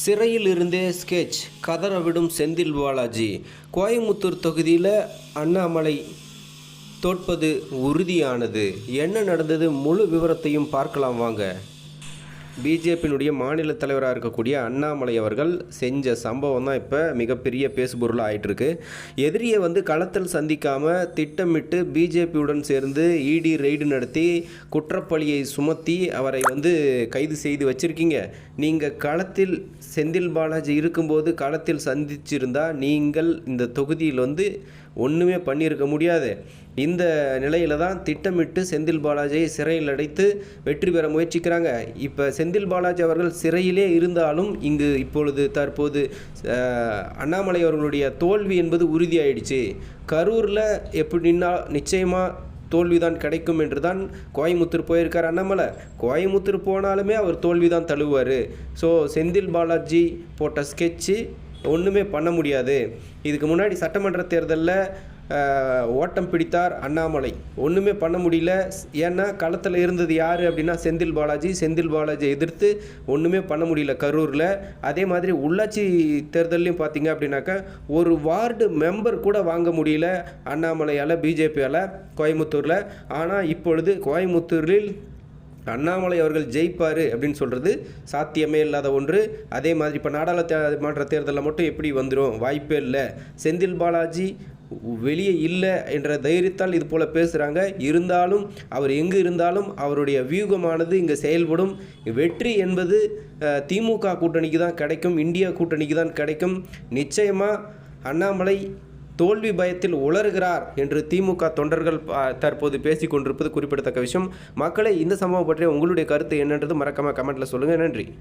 சிறையில் இருந்தே ஸ்கெட்ச் கதறவிடும் செந்தில் பாலாஜி. கோயமுத்தூர் தொகுதியில் அண்ணாமலை தோற்பது உறுதியானது. என்ன நடந்தது, முழு விவரத்தையும் பார்க்கலாம் வாங்க. பிஜேபியினுடைய மாநில தலைவராக இருக்கக்கூடிய அண்ணாமலை அவர்கள் செஞ்ச சம்பவம் தான் இப்போ மிகப்பெரிய பேசுபொருளாக ஆகிட்டுருக்கு. எதிரியை களத்தில் சந்திக்காமல் திட்டமிட்டு பிஜேபியுடன் சேர்ந்து இடி ரெய்டு நடத்தி குற்றப்பழியை சுமத்தி அவரை கைது செய்து வச்சுருக்கீங்க. நீங்கள் களத்தில் செந்தில் பாலாஜி இருக்கும்போது களத்தில் சந்திச்சிருந்தால் நீங்கள் இந்த தொகுதியில் ஒன்றுமே பண்ணியிருக்க முடியாது. இந்த நிலையில் தான் திட்டமிட்டு செந்தில் பாலாஜியை சிறையில் அடைத்து வெற்றி பெற முயற்சிக்கிறாங்க. இப்போ செந்தில் பாலாஜி அவர்கள் சிறையிலே இருந்தாலும் இங்கு தற்போது அண்ணாமலை அவர்களுடைய தோல்வி என்பது உறுதியாயிடுச்சு. கரூரில் எப்படின்னா நிச்சயமாக தோல்விதான் கிடைக்கும் என்று தான் கோயமுத்தூர் போயிருக்கார் அண்ணாமலை. கோயமுத்தூர் போனாலுமே அவர் தோல்விதான் தழுவார். ஸோ செந்தில் பாலாஜி போட்ட ஸ்கெட்சு ஒன்றுமே பண்ண முடியாது. இதுக்கு முன்னாடி சட்டமன்ற தேர்தலில் ஓட்டம் பிடித்தார் அண்ணாமலை, ஒன்றுமே பண்ண முடியல. ஏன்னா களத்தில் இருந்தது யார் அப்படின்னா செந்தில் பாலாஜியை எதிர்த்து ஒன்றுமே பண்ண முடியல கரூரில். அதே மாதிரி உள்ளாட்சி தேர்தலையும் பார்த்தீங்க அப்படின்னாக்கா ஒரு வார்டு மெம்பர் கூட வாங்க முடியல அண்ணாமலையால், பிஜேபியால் கோயமுத்தூரில். ஆனால் இப்பொழுது கோயமுத்தூரில் அண்ணாமலை அவர்கள் ஜெயிப்பார் அப்படின்னு சொல்கிறது சாத்தியமே இல்லாத ஒன்று. அதே மாதிரி இப்போ நாடாளுமன்ற தேர்தலில் மட்டும் எப்படி வந்துடும், வாய்ப்பே இல்லை. செந்தில் பாலாஜி வெளியே இல்லை என்ற தைரியத்தால் இது போல் பேசுகிறாங்க. இருந்தாலும் அவர் எங்கு இருந்தாலும் அவருடைய வியூகமானது இங்கே செயல்படும். வெற்றி என்பது திமுக கூட்டணிக்கு தான் கிடைக்கும், இந்தியா கூட்டணிக்கு தான் கிடைக்கும். நிச்சயமாக அண்ணாமலை தோல்வி பயத்தில் உளறுகிறார் என்று திமுக தொண்டர்கள் தற்போது பேசிக் கொண்டிருப்பது குறிப்பிடத்தக்க விஷயம். மக்களை இந்த சம்பவம் பற்றி உங்களுடைய கருத்து என்னன்றது மறக்காமல் கமெண்ட்டில் சொல்லுங்கள். நன்றி.